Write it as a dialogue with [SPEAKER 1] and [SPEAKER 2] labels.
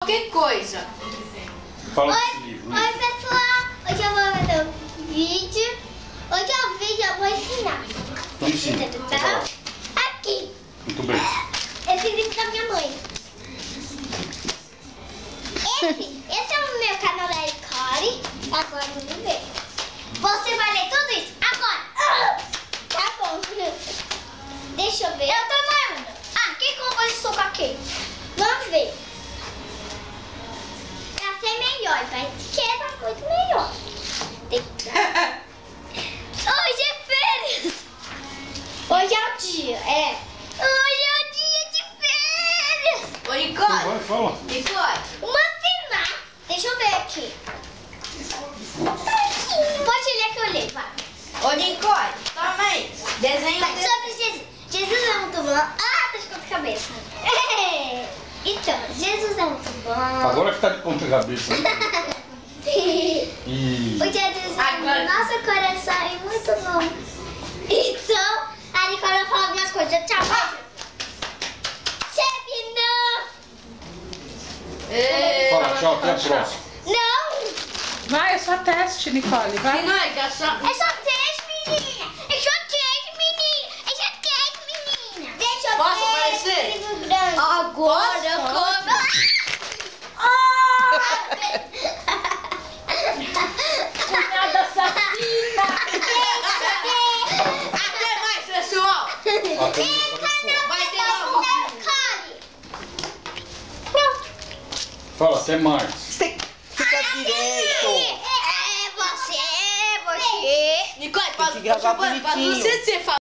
[SPEAKER 1] Qualquer coisa.
[SPEAKER 2] Fala
[SPEAKER 3] Oi pessoal, hoje eu vou fazer um vídeo. Hoje é o vídeo eu vou ensinar.
[SPEAKER 2] Ensina.
[SPEAKER 3] Aqui.
[SPEAKER 2] Muito bem.
[SPEAKER 3] Esse livro da minha mãe. Esse é o meu canal da Nicole. Agora vamos ver. Você vai ler tudo isso agora. Tá bom. Deixa eu ver. Eu tô lendo. Ah, quem colocou esse suco aqui? Vamos ver. Pra ser melhor, vai esquerda muito melhor. Hoje é férias. Hoje é o dia, Hoje é o dia de férias.
[SPEAKER 1] Ô, Nicole.
[SPEAKER 2] Vai, fala.
[SPEAKER 1] Nicole.
[SPEAKER 3] Uma final. Deixa eu ver aqui. Pode ler que eu leio, vai.
[SPEAKER 1] Ô, Nicole. Toma aí. Desenho
[SPEAKER 3] Vai, sobre Jesus. Jesus é muito bom. Ah, tá de ponta cabeça. Então, Jesus é muito bom.
[SPEAKER 2] Agora que tá de ponta cabeça. E...
[SPEAKER 3] O Jesus é no nosso coração e muito bom. Então, a Nicole vai falar algumas coisas. Tchau, beijo. Chefe, não.
[SPEAKER 2] Fala, tchau, até a próxima.
[SPEAKER 3] Não.
[SPEAKER 4] Vai, é só teste, Nicole. Vai.
[SPEAKER 1] Não, é que é só...
[SPEAKER 3] É só 3, menina. É só 3, menina. É só 3, menina. Deixa eu
[SPEAKER 1] Posso
[SPEAKER 3] ver.
[SPEAKER 1] aparecer?
[SPEAKER 3] Livro grande.
[SPEAKER 1] Agora eu como.
[SPEAKER 4] Nada sapina.
[SPEAKER 1] Até mais, pessoal. Vai ter logo.
[SPEAKER 2] Fala, até mais.
[SPEAKER 5] Fica direito.
[SPEAKER 3] Você.
[SPEAKER 1] Nicole,
[SPEAKER 5] Tem que gravar
[SPEAKER 1] pra
[SPEAKER 5] bonitinho.
[SPEAKER 1] você ser